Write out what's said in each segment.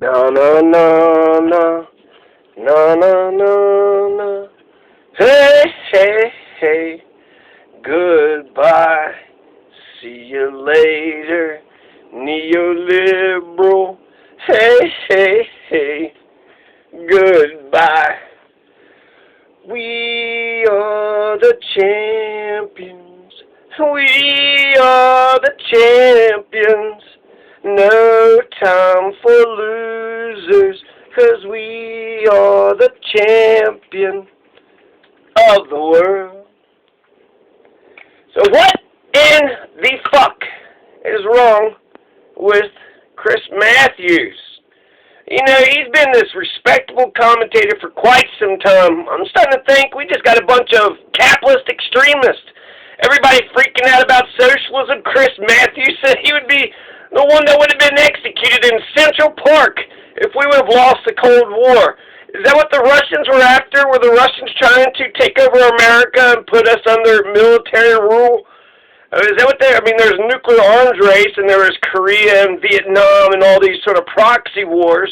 Na na na na na na na na. Hey hey hey. Goodbye. See you later, neoliberal. Hey hey hey. Goodbye. We are the champions. We are the champions. No time for losers, 'cause we are the champion of the world. So what in the fuck is wrong with Chris Matthews? You know, he's been this respectable commentator for quite some time. I'm starting to think we just got a bunch of capitalist extremists. Everybody freaking out about socialism. Chris Matthews said he would be the one that would have been executed in Central Park if we would have lost the Cold War. Is that what the Russians were after? Were the Russians trying to take over America and put us under military rule? Is that what there's nuclear arms race, and there was Korea and Vietnam and all these sort of proxy wars.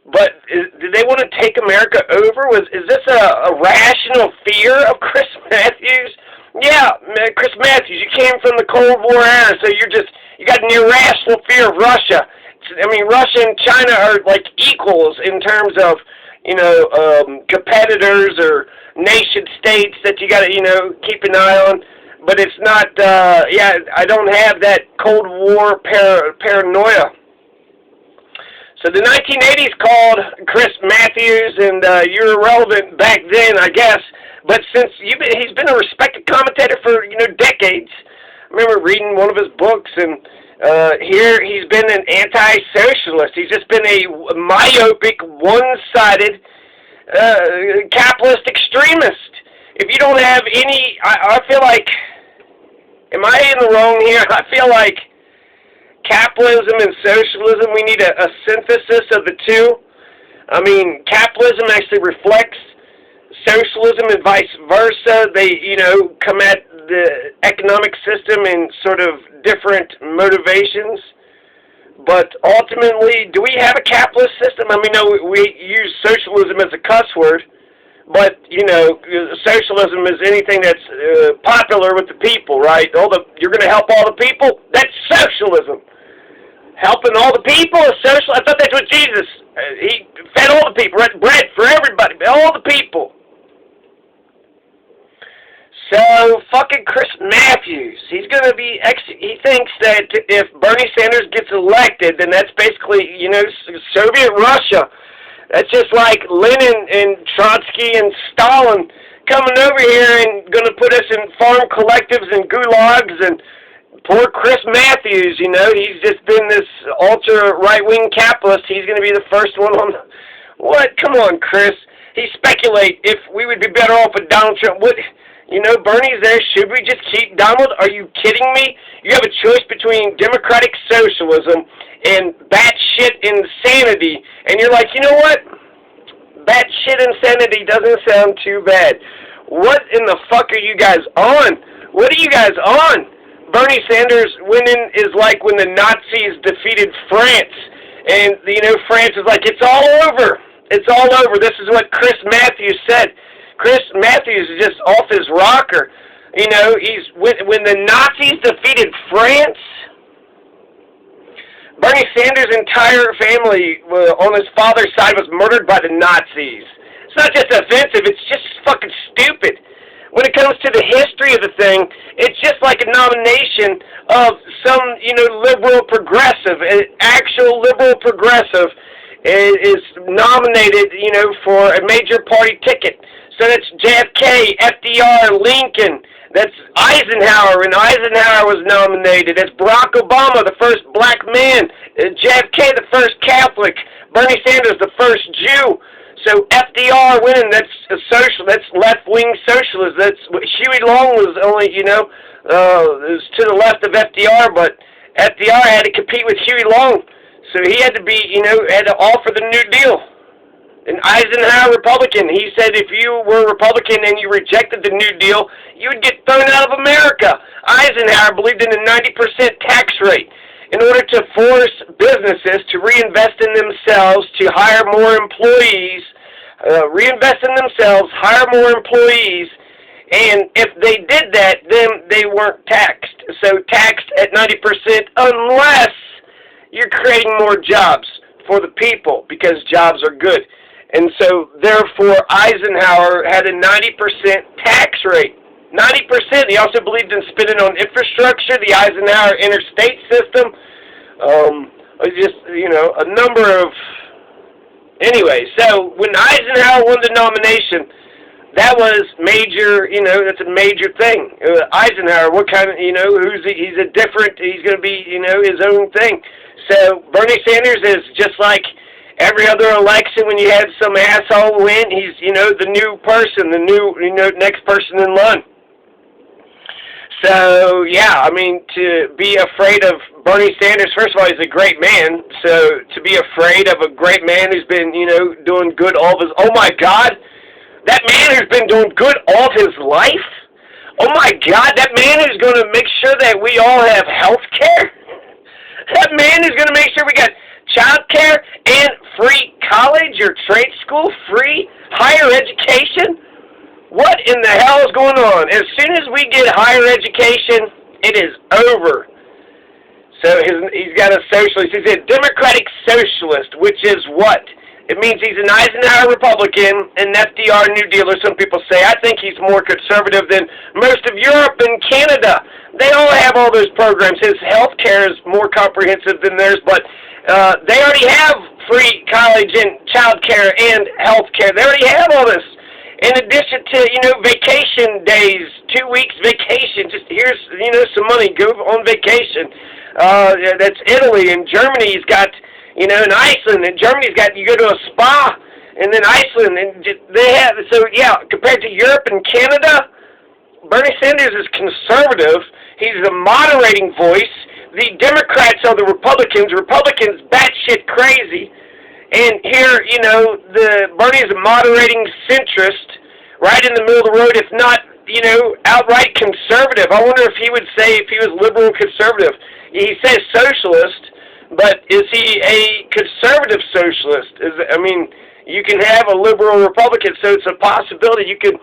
But did they want to take America over? Is this a rational fear of Chris Matthews? Yeah, Chris Matthews, you came from the Cold War era, so you got an irrational fear of Russia. I mean, Russia and China are like equals in terms of, competitors or nation states that you got to, keep an eye on. But it's not, I don't have that Cold War paranoia. So the 1980s called Chris Matthews, and you're irrelevant back then, I guess. But since he's been a respected commentator for, decades. I remember reading one of his books, and here he's been an anti-socialist. He's just been a myopic, one-sided capitalist extremist. If you don't have any, I feel like, am I in the wrong here? I feel like capitalism and socialism, we need a synthesis of the two. I mean, capitalism actually reflects socialism and vice versa. They, come at the economic system in sort of different motivations. But ultimately, do we have a capitalist system? I mean, no, we use socialism as a cuss word. But, socialism is anything that's popular with the people, right? You're going to help all the people? That's socialism. Helping all the people is social. I thought that's what Jesus, he fed all the people, right? Bread for everybody, all the people. So, fucking Chris Matthews, he's going to be, he thinks that if Bernie Sanders gets elected, then that's basically, Soviet Russia. That's just like Lenin and Trotsky and Stalin coming over here and going to put us in farm collectives and gulags. And poor Chris Matthews, he's just been this ultra right-wing capitalist. He's going to be the first one on what? Come on, Chris. He speculate if we would be better off with Donald Trump. What? Bernie's there. Should we just keep Donald? Are you kidding me? You have a choice between democratic socialism and batshit insanity. And you're like, you know what? Batshit insanity doesn't sound too bad. What in the fuck are you guys on? What are you guys on? Bernie Sanders winning is like when the Nazis defeated France. And, France is like, it's all over. It's all over. This is what Chris Matthews said. Chris Matthews is just off his rocker. When the Nazis defeated France, Bernie Sanders' entire family on his father's side was murdered by the Nazis. It's not just offensive, it's just fucking stupid. When it comes to the history of the thing, it's just like a nomination of some, liberal progressive. An actual liberal progressive is nominated, for a major party ticket. So that's JFK, FDR, Lincoln. That's Eisenhower, and Eisenhower was nominated. That's Barack Obama, the first black man. JFK, the first Catholic. Bernie Sanders, the first Jew. So FDR winning, that's a social. That's left-wing socialist. That's Huey Long was only, it was to the left of FDR, but FDR had to compete with Huey Long, so he had to be, had to offer the New Deal. An Eisenhower Republican. He said if you were a Republican and you rejected the New Deal, you would get thrown out of America. Eisenhower believed in a 90% tax rate. in order to force businesses to reinvest in themselves, to hire more employees, reinvest in themselves, hire more employees, and if they did that, then they weren't taxed. So taxed at 90% unless you're creating more jobs for the people, because jobs are good. And so, therefore, Eisenhower had a 90% tax rate. 90%. He also believed in spending on infrastructure, the Eisenhower interstate system. Just, a number of... Anyway, so when Eisenhower won the nomination, that was major, that's a major thing. Eisenhower, what kind of, he's going to be, his own thing. So Bernie Sanders is just like every other election when you had some asshole win, he's, the new person, the new, next person in line. So, yeah, I mean, to be afraid of Bernie Sanders, first of all, he's a great man. So to be afraid of a great man who's been, doing good all of his, oh my God, that man who's been doing good all of his life? Oh my God, that man who's going to make sure that we all have health care? That man who's going to make sure we got child care and free college or trade school, free higher education? What in the hell is going on? As soon as we get higher education, it is over. So he's got a socialist. He's a democratic socialist, which is what? It means he's an Eisenhower Republican, and FDR New Dealer, some people say. I think he's more conservative than most of Europe and Canada. They all have all those programs. His health care is more comprehensive than theirs, but they already have free college and child care and health care. They already have all this. In addition to, vacation days, 2 weeks vacation, just here's, some money, go on vacation. That's Italy, and Germany's got, and Iceland, and Germany's got, you go to a spa, and then Iceland, and they have, so yeah, compared to Europe and Canada, Bernie Sanders is conservative. He's a moderating voice. The Democrats are the Republicans. Republicans batshit crazy. And here, Bernie is a moderating centrist, right in the middle of the road, if not, outright conservative. I wonder if he would say if he was liberal conservative. He says socialist, but is he a conservative socialist? You can have a liberal Republican, so it's a possibility you can...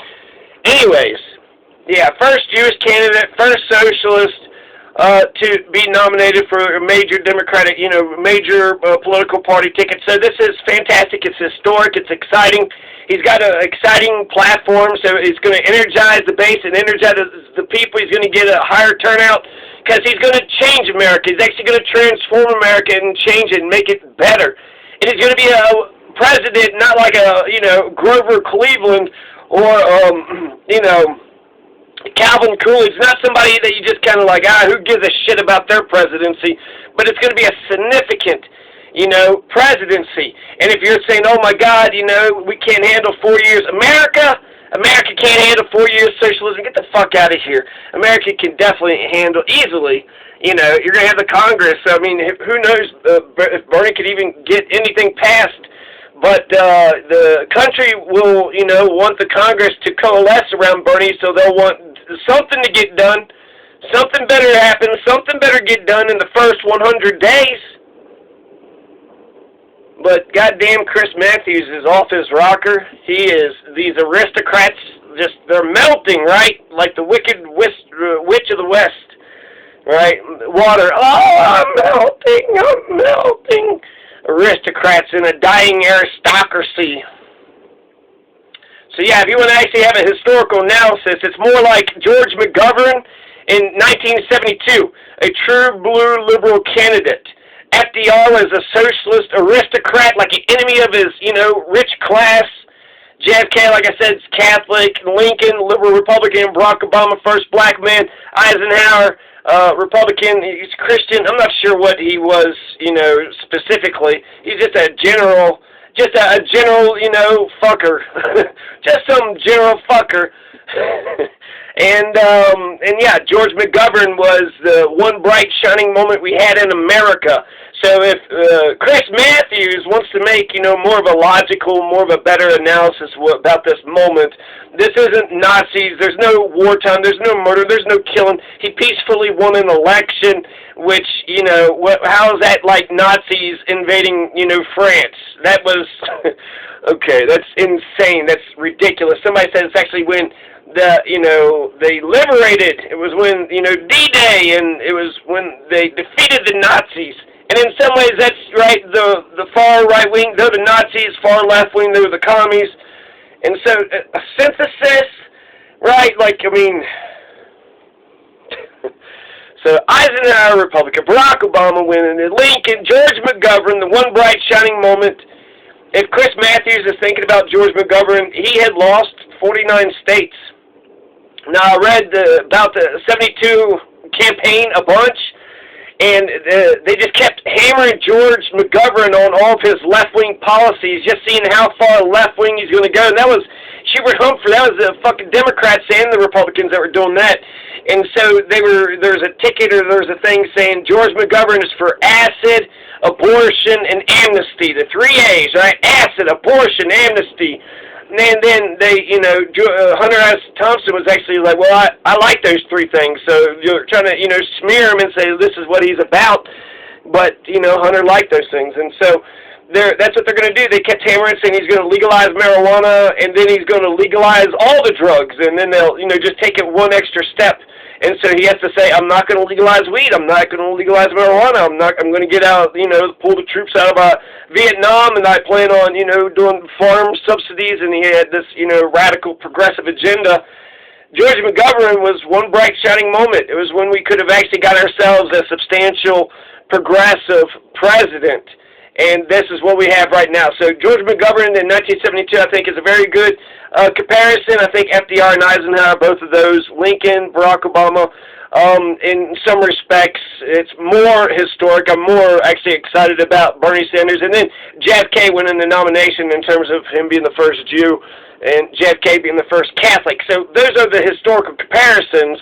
Anyways, yeah, first Jewish candidate, first socialist, to be nominated for a major Democratic, major political party ticket. So this is fantastic. It's historic. It's exciting. He's got an exciting platform, so he's going to energize the base and energize the people. He's going to get a higher turnout because he's going to change America. He's actually going to transform America and change it and make it better. And he's going to be a president, not like a, Grover Cleveland or, Calvin Coolidge, not somebody that you just kind of like, who gives a shit about their presidency, but it's going to be a significant, presidency. And if you're saying, oh my God, we can't handle 4 years, America can't handle 4 years socialism, get the fuck out of here. America can definitely handle easily, you're going to have the Congress. I mean, who knows if Bernie could even get anything passed. But the country will, want the Congress to coalesce around Bernie, so they'll want something to get done. Something better happen. Something better get done in the first 100 days. But goddamn, Chris Matthews is off his rocker. These aristocrats, they're melting, right? Like the wicked witch of the West, right? Water. Oh, I'm melting. Aristocrats in a dying aristocracy. So yeah, if you want to actually have a historical analysis, it's more like George McGovern in 1972, a true blue liberal candidate. FDR was a socialist aristocrat, like an enemy of his, rich class. JFK, like I said, is Catholic. Lincoln, liberal Republican. Barack Obama, first black man. Eisenhower, Republican. He's Christian. I'm not sure what he was, specifically. He's just a general, fucker. Just some general fucker. And yeah, George McGovern was the one bright shining moment we had in America. So if Chris Matthews wants to make, more of a logical, more of a better analysis about this moment, this isn't Nazis. There's no wartime. There's no murder. There's no killing. He peacefully won an election, which, how is that like Nazis invading, France? That was, okay, that's insane. That's ridiculous. Somebody said it's actually when they liberated. It was when, D-Day, and it was when they defeated the Nazis. And in some ways, that's right. The far right wing, they're the Nazis. Far left wing, they're the commies. And so, a synthesis, right? So Eisenhower, Republican, Barack Obama winning, Lincoln, George McGovern, the one bright shining moment. If Chris Matthews is thinking about George McGovern, he had lost 49 states. Now, I read about the 72 campaign a bunch, and they just kept hammering George McGovern on all of his left-wing policies, just seeing how far left-wing he's going to go. And that was Hubert Humphrey. That was the fucking Democrats and the Republicans that were doing that. And so there's a ticket or there's a thing saying George McGovern is for acid, abortion, and amnesty. The 3 A's, right? Acid, abortion, amnesty. And then they, Hunter S. Thompson was actually like, well, I like those 3 things. So you're trying to, smear him and say this is what he's about. But, Hunter liked those things. And so that's what they're going to do. They kept hammering saying he's going to legalize marijuana, and then he's going to legalize all the drugs. And then they'll, just take it one extra step. And so he has to say, I'm not going to legalize weed. I'm not going to legalize marijuana. I'm going to get out, pull the troops out of Vietnam, and I plan on, doing farm subsidies. And he had this, radical progressive agenda. George McGovern was one bright shining moment. It was when we could have actually got ourselves a substantial progressive president. And this is what we have right now. So George McGovern in 1972, I think, is a very good comparison. I think FDR and Eisenhower, both of those, Lincoln, Barack Obama, in some respects, it's more historic. I'm more actually excited about Bernie Sanders. And then JFK winning the nomination in terms of him being the first Jew and JFK being the first Catholic. So those are the historical comparisons.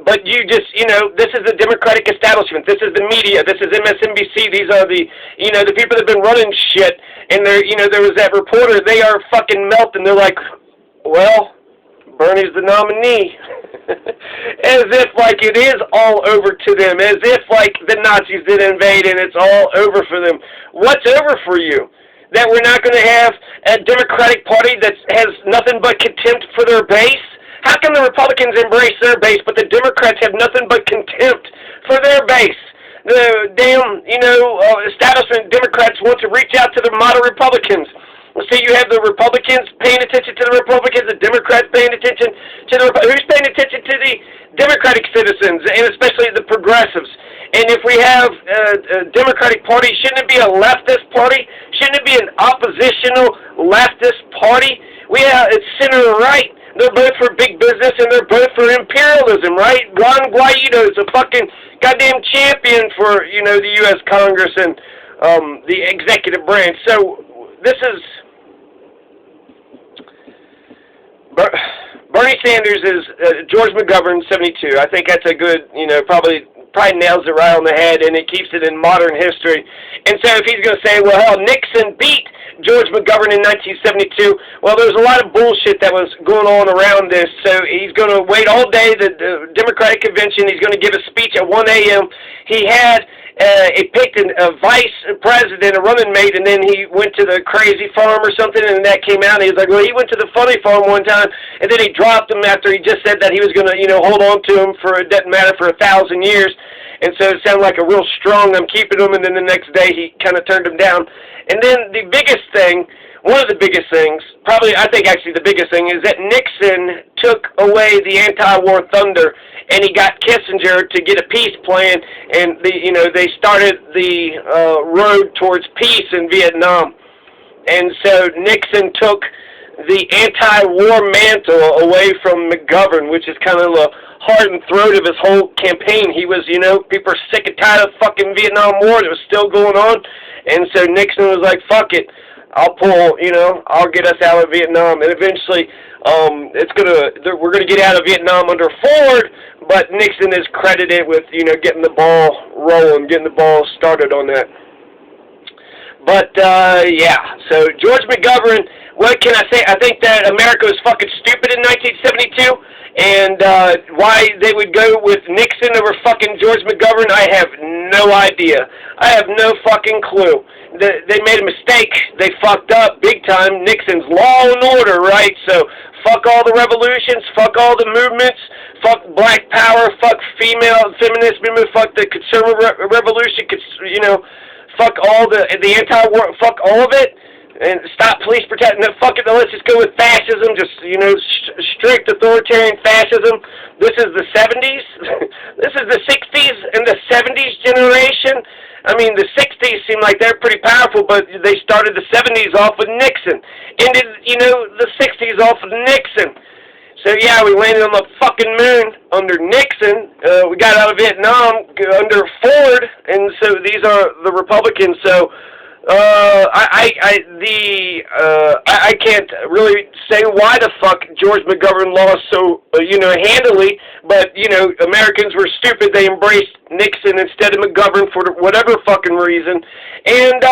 But you just, this is the Democratic establishment. This is the media. This is MSNBC. These are the, the people that have been running shit. And there was that reporter. They are fucking melting. They're like, well, Bernie's the nominee. As if like it is all over to them. As if like the Nazis did invade and it's all over for them. What's over for you? That we're not going to have a Democratic Party that has nothing but contempt for their base? How can the Republicans embrace their base, but the Democrats have nothing but contempt for their base? The damn, establishment Democrats want to reach out to the modern Republicans. So you have the Republicans paying attention to the Republicans, the Democrats paying attention to the Republicans. Who's paying attention to the Democratic citizens, and especially the progressives? And if we have a Democratic Party, shouldn't it be a leftist party? Shouldn't it be an oppositional leftist party? It's center-right. They're both for big business, and they're both for imperialism, right? Juan Guaido is a fucking goddamn champion for, the U.S. Congress and the executive branch. So this is... Bernie Sanders is George McGovern, 72. I think that's a good, probably nails it right on the head, and it keeps it in modern history. And so if he's going to say, well, hell, Nixon beat George McGovern in 1972, well, there's a lot of bullshit that was going on around this. So he's going to wait all day, the Democratic convention. He's going to give a speech at 1 a.m. He had picked a vice president, a running mate, and then he went to the crazy farm or something, and that came out. And he was like, well, he went to the funny farm one time, and then he dropped him after he just said that he was going to, hold on to him for, it doesn't matter, for 1,000 years. And so it sounded like a real strong, I'm keeping him, and then the next day he kind of turned him down. And then the biggest thing, one of the biggest things, probably I think actually the biggest thing, is that Nixon took away the anti-war thunder, and he got Kissinger to get a peace plan, and they started the road towards peace in Vietnam. And so Nixon took the anti-war mantle away from McGovern, which is kind of the heart and throat of his whole campaign. He was, people are sick and tired of the fucking Vietnam War that was still going on, and so Nixon was like, fuck it, I'll I'll get us out of Vietnam, and eventually we're gonna get out of Vietnam under Ford, but Nixon is credited with, getting the ball rolling, getting the ball started on that. But, yeah, so George McGovern, what can I say? I think that America was fucking stupid in 1972, and why they would go with Nixon over fucking George McGovern, I have no idea. I have no fucking clue. They made a mistake. They fucked up big time. Nixon's law and order, right? So fuck all the revolutions, fuck all the movements, fuck black power, fuck feminist movement, fuck the conservative revolution, fuck all the anti-war, fuck all of it, and stop police protection. No, fuck it. No, let's just go with fascism. Just strict authoritarian fascism. This is the 70s. This is the 60s and the 70s generation. I mean, the 60s seem like they're pretty powerful, but they started the 70s off with Nixon. Ended, the 60s off with Nixon. So, yeah, we landed on the fucking moon under Nixon. We got out of Vietnam under Ford, and so these are the Republicans. So, I can't really say why the fuck George McGovern lost so, handily, but, Americans were stupid. They embraced Nixon instead of McGovern for whatever fucking reason. And,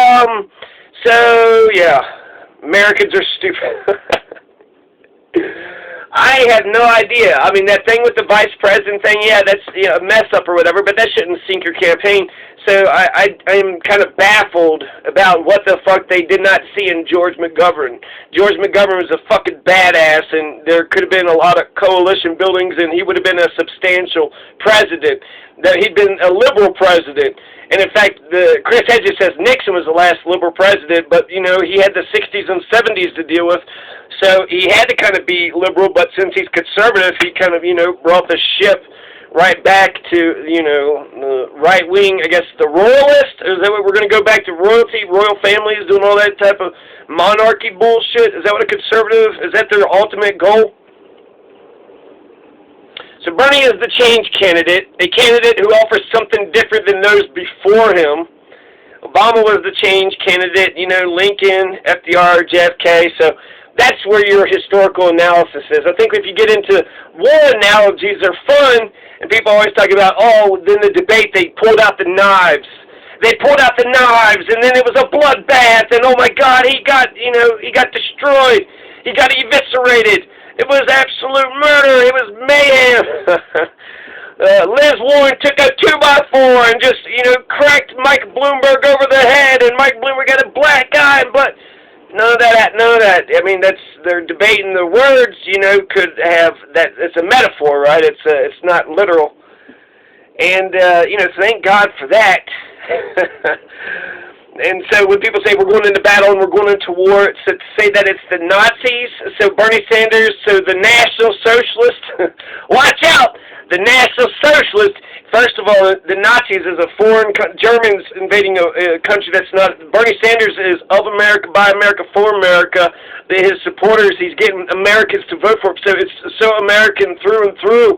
so, yeah, Americans are stupid. I had no idea. I mean, that thing with the vice president thing, yeah, that's a mess up or whatever, but that shouldn't sink your campaign. So I'm kind of baffled about what the fuck they did not see in George McGovern. George McGovern was a fucking badass, and there could have been a lot of coalition buildings, and he would have been a substantial president. That he'd been a liberal president. And in fact, Chris Hedges says Nixon was the last liberal president, but, he had the 60s and 70s to deal with. So he had to kind of be liberal, but since he's conservative, he kind of, brought the ship right back to, the right wing, I guess, the royalist? Is that what we're going to go back to royalty, royal families, doing all that type of monarchy bullshit? Is that what a conservative, is that their ultimate goal? So Bernie is the change candidate, a candidate who offers something different than those before him. Obama was the change candidate, Lincoln, FDR, JFK, so that's where your historical analysis is. I think if you get into war analogies, they're fun, and people always talk about, then the debate, they pulled out the knives. They pulled out the knives, and then it was a bloodbath, and oh my God, he got destroyed. He got eviscerated. It was absolute murder. It was mayhem. Liz Warren took a 2x4 and just, cracked Mike Bloomberg over the head, and Mike Bloomberg got a black eye, but none of that. I mean, they're debating the words, could have that. It's a metaphor, right? It's not literal. And, so thank God for that. And so when people say we're going into battle and we're going into war, to say that it's the Nazis, so Bernie Sanders, so the National Socialist, watch out! The National Socialist, first of all, the Nazis is a foreign, Germans invading a country that's not, Bernie Sanders is of America, by America, for America. His supporters, he's getting Americans to vote for him, so it's so American through and through.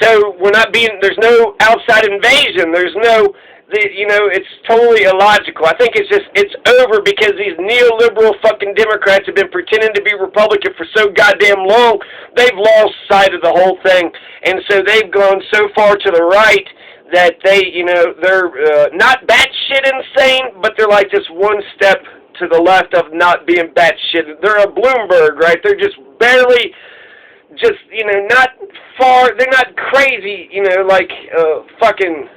So there's no outside invasion, there's no, it's totally illogical. I think it's over because these neoliberal fucking Democrats have been pretending to be Republican for so goddamn long, they've lost sight of the whole thing. And so they've gone so far to the right that they're not batshit insane, but they're like just one step to the left of not being batshit. They're a Bloomberg, right? They're just barely, not far, they're not crazy, like fucking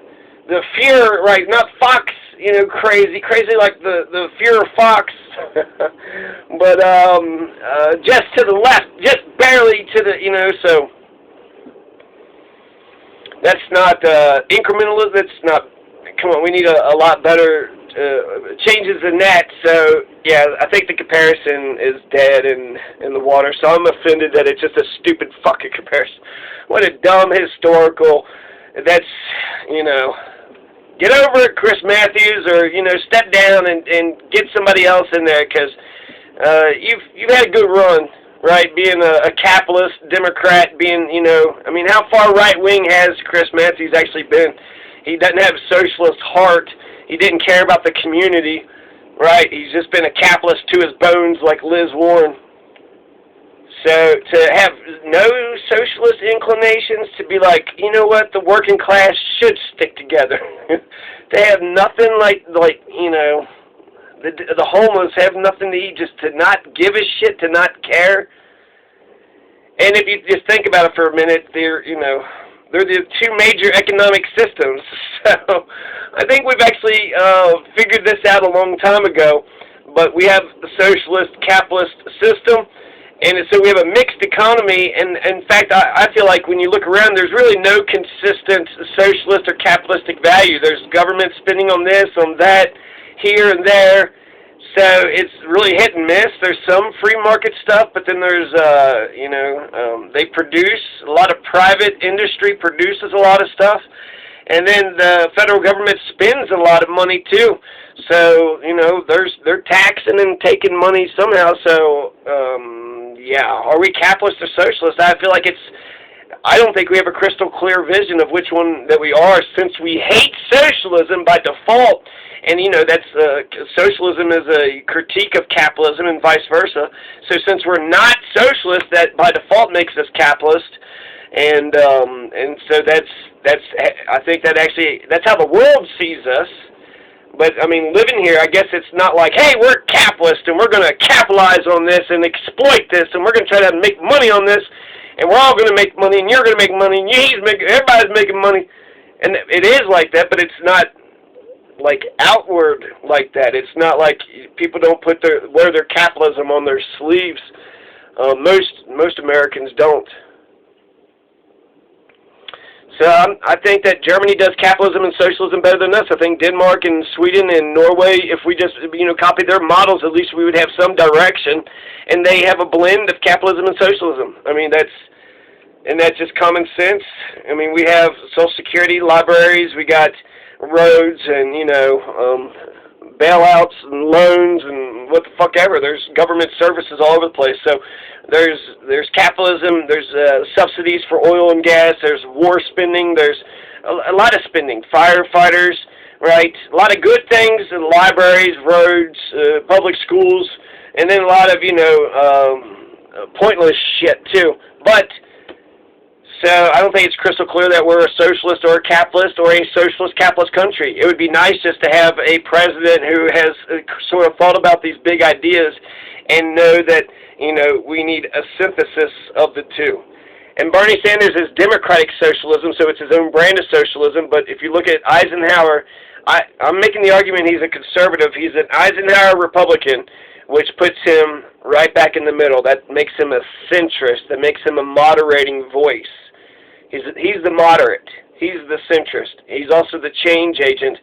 the Fuhrer, right, not Fox, crazy like the Fuhrer Fox, but just to the left, just barely to the, so that's not incrementalism, that's not, come on, we need a lot better changes than that. So, yeah, I think the comparison is dead in the water, so I'm offended that it's just a stupid fucking comparison. What a dumb historical, that's, get over it, Chris Matthews, or, step down and get somebody else in there, because You've had a good run, right? Being a capitalist Democrat, being, you know, I mean, how far right wing has Chris Matthews actually been? He doesn't have a socialist heart. He didn't care about the community, right? He's just been a capitalist to his bones, like Liz Warren. So to have no socialist inclinations, to be like, you know what, the working class should stick together. They have nothing like you know, the homeless have nothing to eat, just to not give a shit, to not care. And if you just think about it for a minute, they're the two major economic systems. So I think we've actually figured this out a long time ago. But we have the socialist capitalist system. And so we have a mixed economy, and in fact, I feel like when you look around, there's really no consistent socialist or capitalistic value. There's government spending on this, on that, here and there. So it's really hit and miss. There's some free market stuff, but then there's, they produce, a lot of private industry produces a lot of stuff. And then the federal government spends a lot of money too. So, you know, they're taxing and taking money somehow. So, yeah, are we capitalist or socialist? I feel like I don't think we have a crystal clear vision of which one that we are, since we hate socialism by default. And, you know, that's socialism is a critique of capitalism and vice versa. So since we're not socialist, that by default makes us capitalist. And so I think that's how the world sees us. But, I mean, living here, I guess it's not like, hey, we're capitalist and we're going to capitalize on this and exploit this and we're going to try to make money on this and we're all going to make money and you're going to make money and everybody's making money. And it is like that, but it's not, like, outward like that. It's not like people don't wear their capitalism on their sleeves. Most Americans don't. So I think that Germany does capitalism and socialism better than us. I think Denmark and Sweden and Norway, if we just, you know, copy their models, at least we would have some direction. And they have a blend of capitalism and socialism. I mean, that's just common sense. I mean, we have Social Security, libraries, we got roads and, you know, bailouts and loans and what the fuck ever. There's government services all over the place. So there's capitalism, there's subsidies for oil and gas, there's war spending, there's a lot of spending. Firefighters, right? A lot of good things, libraries, roads, public schools, and then a lot of, you know, pointless shit too. But so I don't think it's crystal clear that we're a socialist or a capitalist or a socialist capitalist country. It would be nice just to have a president who has sort of thought about these big ideas and know that, you know, we need a synthesis of the two. And Bernie Sanders is democratic socialism, so it's his own brand of socialism. But if you look at Eisenhower, I'm making the argument he's a conservative. He's an Eisenhower Republican, which puts him right back in the middle. That makes him a centrist. That makes him a moderating voice. He's the moderate. He's the centrist. He's also the change agent.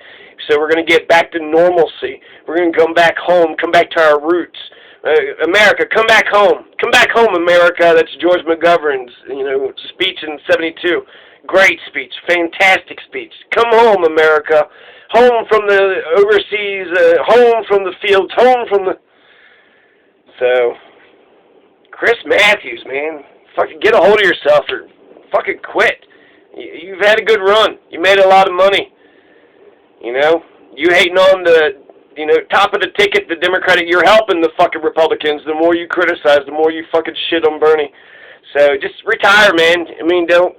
So we're going to get back to normalcy. We're going to come back home, come back to our roots. America, come back home. Come back home, America. That's George McGovern's, you know, speech in '72. Great speech. Fantastic speech. Come home, America. Home from the overseas, home from the fields, home from the... So, Chris Matthews, man. Fucking get a hold of yourself or fucking quit. You've had a good run. You made a lot of money. You know? You hating on the, you know, top of the ticket, the Democratic, you're helping the fucking Republicans. The more you criticize, the more you fucking shit on Bernie. So just retire, man. I mean, don't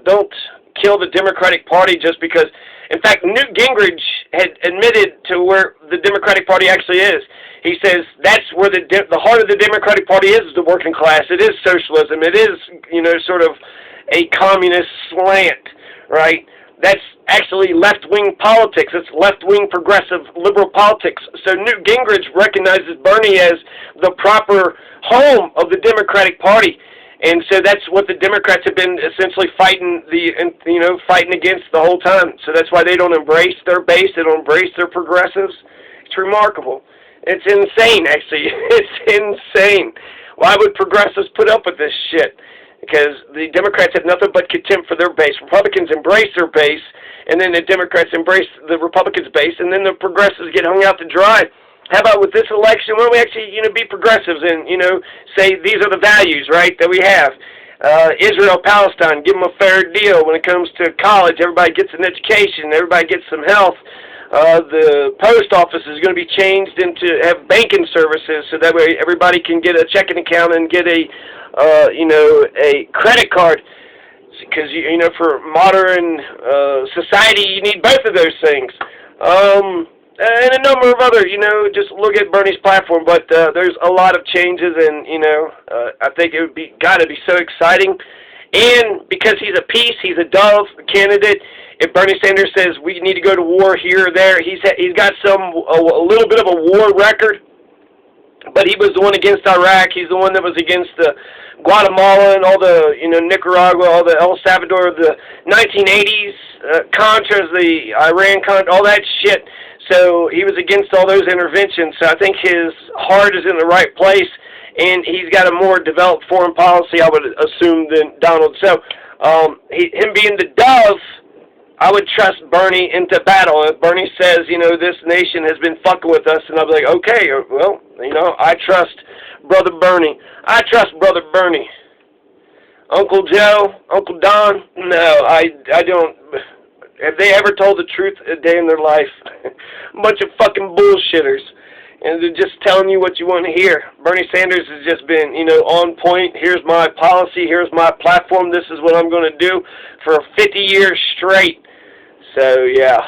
kill the Democratic Party just because. In fact, Newt Gingrich had admitted to where the Democratic Party actually is. He says that's where the heart of the Democratic Party is the working class. It is socialism. It is, you know, sort of a communist slant, right? That's actually left-wing politics. It's left-wing progressive liberal politics. So Newt Gingrich recognizes Bernie as the proper home of the Democratic Party. And so that's what the Democrats have been essentially fighting against the whole time. So that's why they don't embrace their base. They don't embrace their progressives. It's remarkable. It's insane, actually. It's insane. Why would progressives put up with this shit? Because the Democrats have nothing but contempt for their base. Republicans embrace their base, and then the Democrats embrace the Republicans' base, and then the progressives get hung out to dry. How about with this election, why don't we actually, be progressives and, say these are the values, right, that we have. Israel, Palestine, give them a fair deal when it comes to college. Everybody gets an education. Everybody gets some health. The post office is going to be changed into have banking services, so that way everybody can get a checking account and get a credit card. Because for modern society, you need both of those things. And a number of other, just look at Bernie's platform. But there's a lot of changes, and I think it would be gotta be so exciting. And because he's a peace, he's a dove candidate. If Bernie Sanders says we need to go to war here or there, he's got a little bit of a war record. But he was the one against Iraq. He's the one that was against Guatemala and all the, Nicaragua, all the El Salvador, the 1980s, Contras, the Iran-Contra, all that shit. So he was against all those interventions. So I think his heart is in the right place, and he's got a more developed foreign policy, I would assume, than Donald. So him being the dove, I would trust Bernie into battle. If Bernie says, this nation has been fucking with us, and I'll be like, okay, well, I trust Brother Bernie. I trust Brother Bernie. Uncle Joe, Uncle Don, no, I don't. Have they ever told the truth a day in their life? A bunch of fucking bullshitters. And they're just telling you what you want to hear. Bernie Sanders has just been, on point. Here's my policy. Here's my platform. This is what I'm going to do for 50 years straight. So, yeah.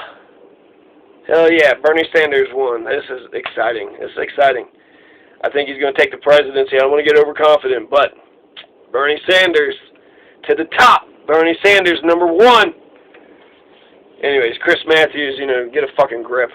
Hell yeah, Bernie Sanders won. This is exciting. This is exciting. I think he's going to take the presidency. I don't want to get overconfident, but Bernie Sanders to the top. Bernie Sanders, #1. Anyways, Chris Matthews, get a fucking grip.